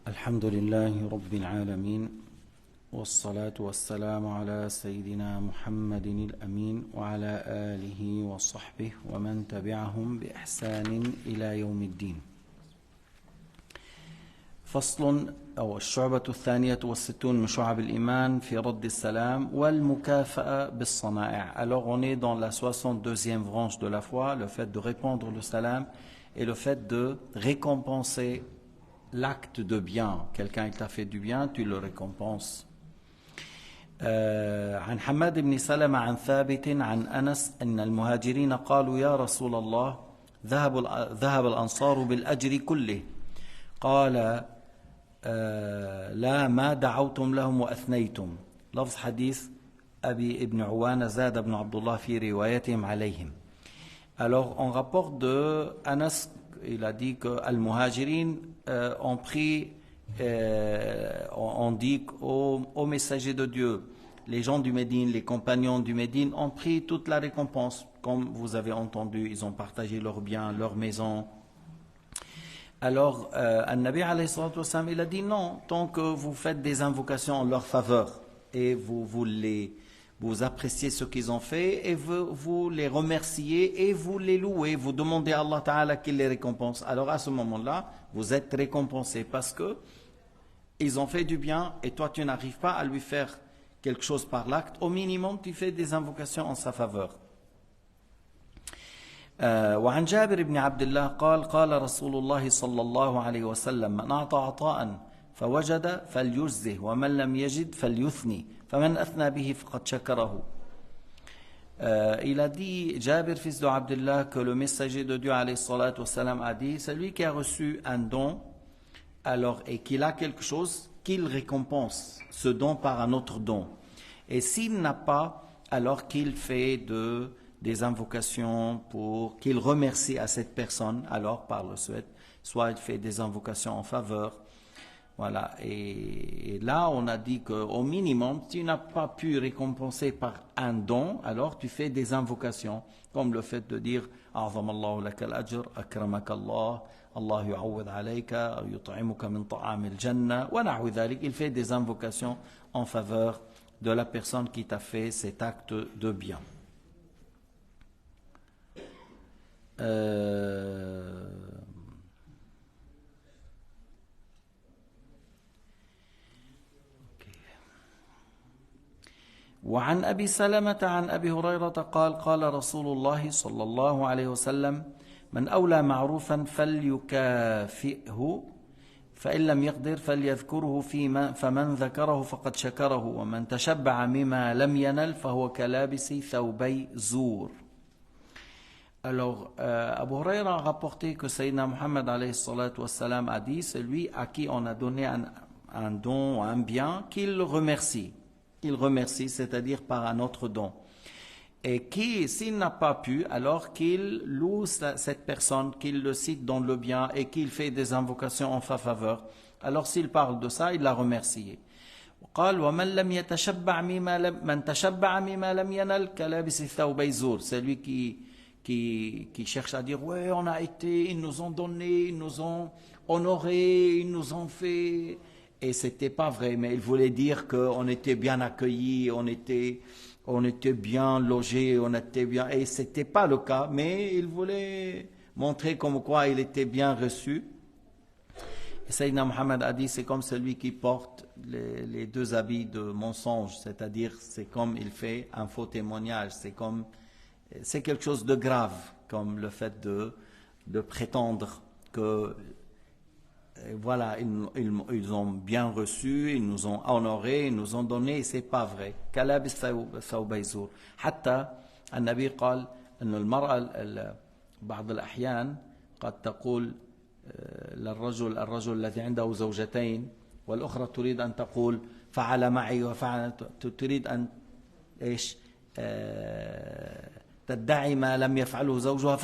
الحمد لله رب العالمين والصلاة والسلام على سيدنا محمد الأمين وعلى آله وصحبه ومن تبعهم بإحسان إلى يوم الدين. فصل أو الشعبة 62 من شعب الإيمان في رد السلام والمكافأة بالصنائع. Alors on est dans la 62e branche de la foi, le fait de répandre le salam et le fait de récompenser l'acte de bien. Quelqu'un il t'a fait du bien, tu le récompenses. عن حماد بن سلمة عن ثابت عن أنس أن المهاجرين قالوا يا رسول الله ذهب الأنصار بالأجر كله قال لا ما دعوتم لهم وأثنيتم. لفظ حديث أبي ابن عوانة زاد بن عبد الله في روايتهم عليهم. Alors on rapporte de Anas, il a dit que Al-Muhajirin ont pris, on dit aux messagers de Dieu, les gens du Médine, les compagnons du Médine ont pris toute la récompense. Comme vous avez entendu, ils ont partagé leurs biens, leurs maisons. Alors, An-Nabi alayhi salatu wassalam, il a dit non, tant que vous faites des invocations en leur faveur et vous appréciez ce qu'ils ont fait et vous les remerciez et vous les louez, vous demandez à Allah Ta'ala qu'il les récompense. Alors à ce moment-là, vous êtes récompensé parce que ils ont fait du bien et toi tu n'arrives pas à lui faire quelque chose par l'acte. Au minimum, tu fais des invocations en sa faveur. وعن جابر بن عبد الله قال رسول الله صلى الله عليه وسلم من أعطى عطاء فوجد فليجزه ومن لم يجد فليثني فمن أثنى به فقد شكره. Il a dit, Jabir, fils de Abdullah, que le messager de Dieu alayhi salatu wassalam a dit, celui qui a reçu un don alors, et qu'il a quelque chose, qu'il récompense ce don par un autre don. Et s'il n'a pas, alors qu'il fait des invocations pour qu'il remercie à cette personne, alors par le souhait, soit il fait des invocations en faveur. Voilà, et là on a dit qu'au minimum, si tu n'as pas pu récompenser par un don, alors tu fais des invocations, comme le fait de dire أعظم الله لك الأجر أكرمك الله الله يعوض عليك يطعمك من طعام الجنة ونحو ذلك. Il fait des invocations en faveur de la personne qui t'a fait cet acte de bien. وعن أبي سلمة عن أبي هريرة قال رسول الله صلى الله عليه وسلم من أولى معروفا فليكافئه فإن لم يقدر فليذكره فمن ذكره فقد شكره ومن تشبع مما لم ينل فهو كلابس ثوبي زور. Alors, Abu Huraira a rapporté que Sayyidina Muhammad alayhi salatu wassalam a dit, celui à qui on a donné un don, un bien, qu'il le remercie. Il remercie, c'est-à-dire par un autre don. Et qui, s'il n'a pas pu, alors qu'il loue cette personne, qu'il le cite dans le bien et qu'il fait des invocations en sa faveur. Alors s'il parle de ça, il l'a remercié. قال ومن لم يتشبع من تشبع مما لم ينل كلابس ثوبي زور. C'est lui qui cherche à dire ouais, on a été, ils nous ont donné, ils nous ont honoré, ils nous ont fait. Et c'était pas vrai, mais il voulait dire qu'on était bien accueillis, on était bien logés, on était bien. Et c'était pas le cas, mais il voulait montrer comme quoi il était bien reçu. Et Sayyidina Muhammad a dit, c'est comme celui qui porte les deux habits de mensonge, c'est-à-dire c'est comme il fait un faux témoignage, c'est quelque chose de grave, comme le fait de prétendre que voilà, ils ont bien reçu, ils nous ont honorés, ils nous ont donné, et c'est pas vrai. كلابس ثوب يزور. حتى النبي قال أن المرأة بعض الأحيان قد تقول الرجل الذي عنده زوجتين والأخرى تريد أن تقول فعل معي وفعل تريد أن إيش تدعي ما لم يفعله زوجها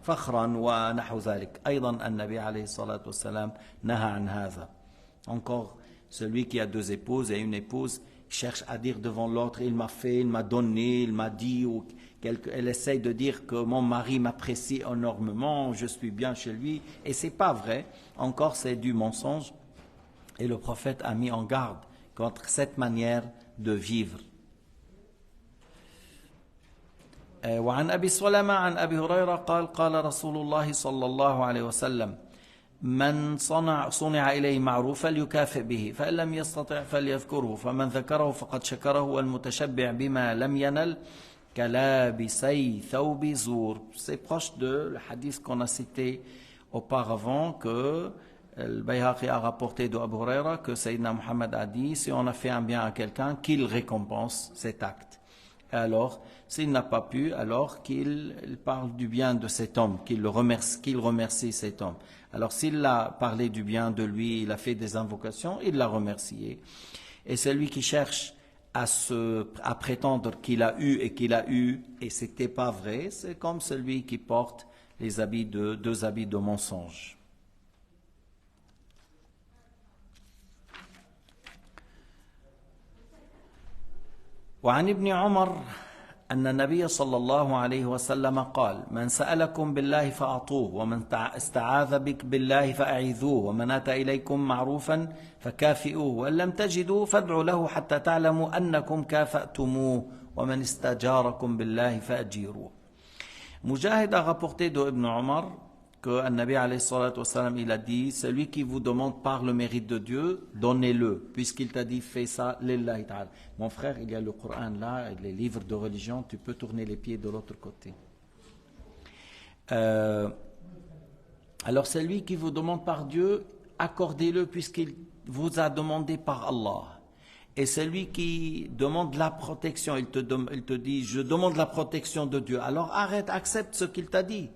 فخرا ونحو ذلك. أيضا النبي عليه الصلاة والسلام نهى عن هذا. Encore, celui qui a deux épouses et une épouse cherche à dire devant l'autre, il m'a fait, il m'a donné, il m'a dit, ou elle essaye de dire que mon mari m'apprécie énormément, je suis bien chez lui, et c'est pas vrai. Encore, c'est du mensonge. Et le prophète a mis en garde contre cette manière de vivre. وعن أبي سلمة عن أبي هريرة قال قال رسول الله صلى الله عليه وسلم من صنع إليه معروف فليكافئ به فإن لم يستطع فليذكره فمن ذكره فقد شكره والمتشبع بما لم ينل كلابسي ثوب زور. C'est proche de le hadith qu'on a cité auparavant que le Bayhaqi a rapporté de Abu Huraira que Sayyidina Muhammad a dit si on a fait un bien à quelqu'un qu'il récompense cet acte. Alors, s'il n'a pas pu, alors qu'il parle du bien de cet homme, qu'il remercie cet homme. Alors, s'il a parlé du bien de lui, il a fait des invocations, il l'a remercié. Et celui qui cherche à prétendre qu'il a eu, et c'était pas vrai, c'est comme celui qui porte deux habits de mensonge. وعن ابن عمر أن النبي صلى الله عليه وسلم قال من سألكم بالله فأعطوه ومن استعاذ بك بالله فأعيذوه ومن أتى إليكم معروفا فكافئوه وإن لم تجدوا فادعوا له حتى تعلموا أنكم كافأتموه ومن استجاركم بالله فأجيروه. Mujahid a rapporté de Ibn Omar que Nabi alayhi salatu wassalam, il a dit celui qui vous demande par le mérite de Dieu, donnez-le, puisqu'il t'a dit fais ça lillahi ta'ala. Mon frère, il y a le Coran là, et les livres de religion, tu peux tourner les pieds de l'autre côté. Alors celui qui vous demande par Dieu, accordez-le puisqu'il vous a demandé par Allah. Et celui qui demande la protection, il te dit je demande la protection de Dieu, alors arrête, accepte ce qu'il t'a dit.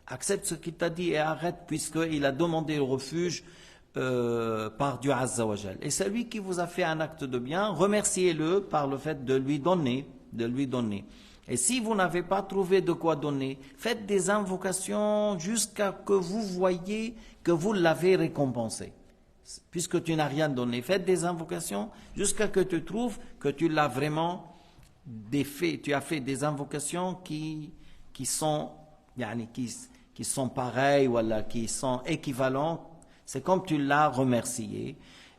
Accepte ce qu'il t'a dit et arrête puisqu'il a demandé le refuge par Dieu Azza wa Jal. Et celui qui vous a fait un acte de bien, remerciez-le par le fait de lui donner. Et si vous n'avez pas trouvé de quoi donner, faites des invocations jusqu'à que vous voyez que vous l'avez récompensé. Puisque tu n'as rien donné, faites des invocations jusqu'à que tu trouves que tu l'as vraiment défait. Tu as fait des invocations qui sont pareils, voilà, qui sont équivalents. C'est comme tu l'as remercié.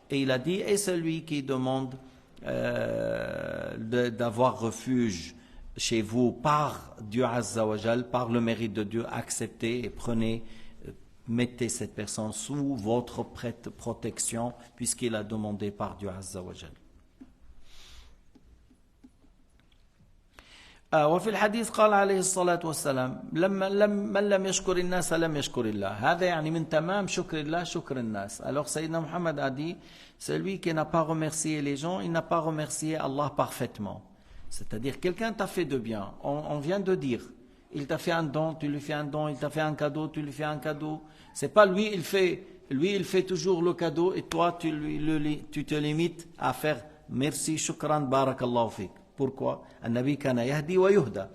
Et il a dit, et celui qui demande d'avoir refuge chez vous par Dieu Azza wa Jal, par le mérite de Dieu, acceptez et mettez cette personne sous votre protection puisqu'il a demandé par Dieu Azza wa Jal. وفي الحديث قال عليه الصلاة والسلام من لم يشكر الناس لم يشكر الله. هذا يعني من تمام شكر الله شكر الناس. Alors Sayyidina Muhammad a dit celui qui n'a pas remercié les gens, il n'a pas remercié Allah parfaitement. C'est-à-dire quelqu'un t'a fait de bien, on vient de dire, il t'a fait un don, tu lui fais un don, il t'a fait un cadeau, tu lui fais un cadeau. C'est pas lui il fait toujours le cadeau et toi tu te limites à faire merci, shukran, barakallahu fik. Pourquoi? An-Nabi kana yahdi wa yuhda.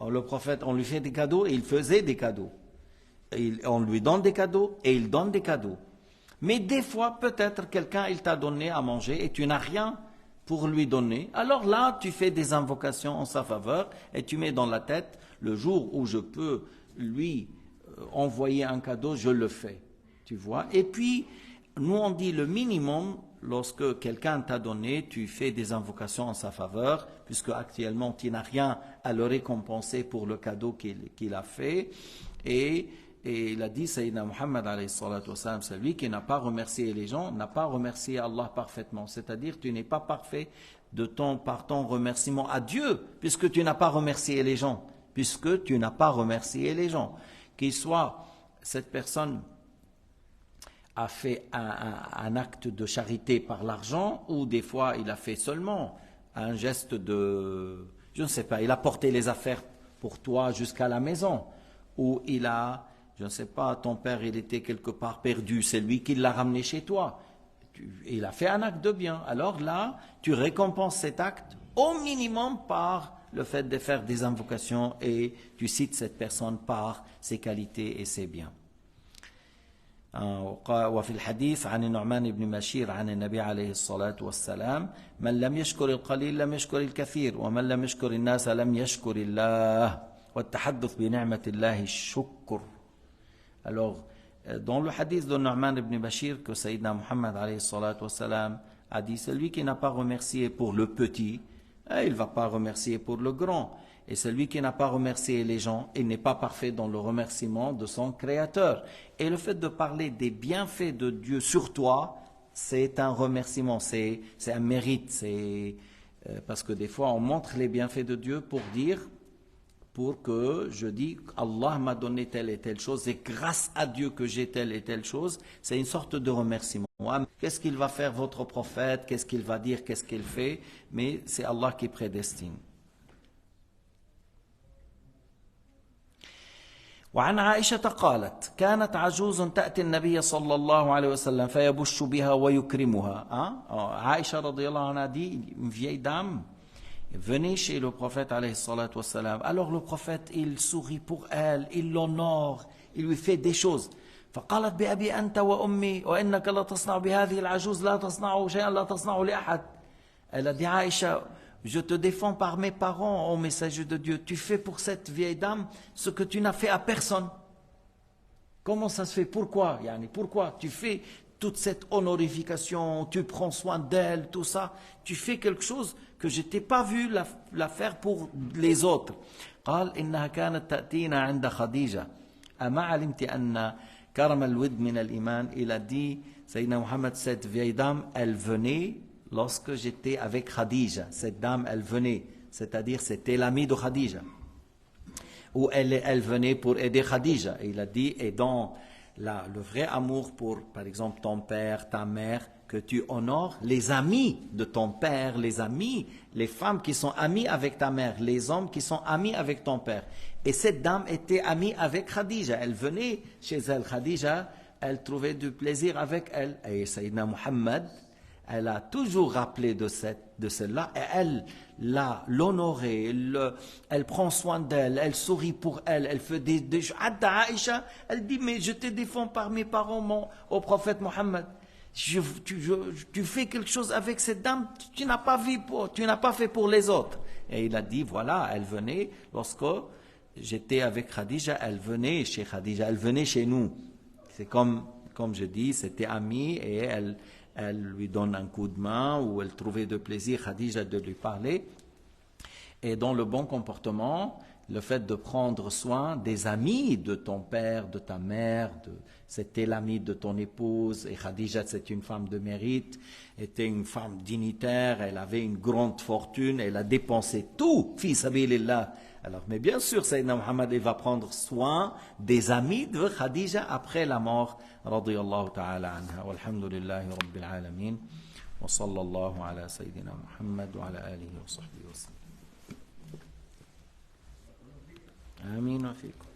Le prophète, on lui fait des cadeaux et il faisait des cadeaux. On lui donne des cadeaux et il donne des cadeaux. Mais des fois, peut-être quelqu'un il t'a donné à manger et tu n'as rien pour lui donner. Alors là, tu fais des invocations en sa faveur et tu mets dans la tête le jour où je peux lui envoyer un cadeau, je le fais. Tu vois? Et puis, nous on dit le minimum. Lorsque quelqu'un t'a donné, tu fais des invocations en sa faveur, puisque actuellement tu n'as rien à le récompenser pour le cadeau qu'il a fait. Et il a dit, Sayyidina Muhammad alayhi salatu wassalam, celui qui n'a pas remercié les gens, n'a pas remercié Allah parfaitement. C'est-à-dire, tu n'es pas parfait par ton remerciement à Dieu, puisque tu n'as pas remercié les gens. Qu'il soit cette personne a fait un acte de charité par l'argent ou des fois il a fait seulement un geste de, je ne sais pas, il a porté les affaires pour toi jusqu'à la maison ou il a, je ne sais pas, ton père il était quelque part perdu, c'est lui qui l'a ramené chez toi, il a fait un acte de bien, alors là tu récompenses cet acte au minimum par le fait de faire des invocations et tu cites cette personne par ses qualités et ses biens. وفي الحديث عن النعمان بن بشير عن النبي عليه الصلاة والسلام من لم يشكر القليل لم يشكر الكثير ومن لم يشكر الناس لم يشكر الله والتحدث بنعمة الله الشكر. Alors Dans le hadith de Nu'man ibn Bashir que Sayyidina Muhammad alayhi salatu wassalam a dit, celui qui n'a pas remercié pour le petit, il ne va pas remercier pour le grand. Et celui qui n'a pas remercié les gens, il n'est pas parfait dans le remerciement de son Créateur. Et le fait de parler des bienfaits de Dieu sur toi, c'est un remerciement, c'est un mérite. Parce que des fois, on montre les bienfaits de Dieu pour que je dis Allah m'a donné telle et telle chose, et grâce à Dieu que j'ai telle et telle chose. C'est une sorte de remerciement. Qu'est-ce qu'il va faire votre prophète? Qu'est-ce qu'il va dire? Qu'est-ce qu'il fait? Mais c'est Allah qui prédestine. وعن عائشة قالت كانت عجوز تأتي النبي صلى الله عليه وسلم فيبش بها ويكرمها. Aïcha radiyallahu anha dit, une vieille dame venait chez le prophète alayhi salatu wassalam. Alors le prophète, il sourit pour elle, il l'honore, il lui fait des choses. فقالت بأبي أنت وأمي وإنك لا تصنع بهذه العجوز لا تصنع شيئا لا تصنع لأحد. Elle a dit, Aïcha, je te défends par mes parents, ô messager de Dieu. Tu fais pour cette vieille dame ce que tu n'as fait à personne. Comment ça se fait? Pourquoi? Pourquoi tu fais toute cette honorification, tu prends soin d'elle, tout ça? Tu fais quelque chose que je t'ai pas vu la faire pour les autres. قال إنها كانت تأتينا عند خديجة أما علمت أن كرم الود من الإيمان. Il a dit, Sayyidina Muhammad, cette vieille dame, elle venait lorsque j'étais avec Khadija. Cette dame, elle venait, c'est-à-dire c'était l'amie de Khadija. Ou elle venait pour aider Khadija. Et il a dit, et dans le vrai amour pour, par exemple, ton père, ta mère, que tu honores les amis de ton père, les amis, les femmes qui sont amies avec ta mère, les hommes qui sont amis avec ton père. Et cette dame était amie avec Khadija. Elle venait chez elle, Khadija, elle trouvait du plaisir avec elle. Et Sayyidina Muhammad, elle a toujours rappelé de celle-là, et elle l'a l'honorée, elle prend soin d'elle, elle sourit pour elle, elle fait des choses. Aïcha, elle dit, mais je te défends par mes parents au prophète Mohammed. Tu fais quelque chose avec cette dame, tu n'as pas fait pour les autres. Et il a dit, voilà, elle venait, lorsque j'étais avec Khadija, elle venait chez Khadija, elle venait chez nous. C'est comme je dis, c'était ami, et elle lui donne un coup de main, ou elle trouvait de plaisir, Khadija, de lui parler. Et dans le bon comportement, le fait de prendre soin des amis de ton père, de ta mère, c'était l'ami de ton épouse, et Khadija, c'est une femme de mérite, était une femme dignitaire, elle avait une grande fortune, elle a dépensé tout, fi sabilillah. Alors, mais bien sûr, Sayyidina Muhammad, il va prendre soin des amis de Khadija après la mort, radiyallahu ta'ala anha. Walhamdulillahi rabbil alamin. Wa sallallahu ala Sayyidina Muhammad wa ala alihi wa sahbihi wa sallam. Amin wa fikum.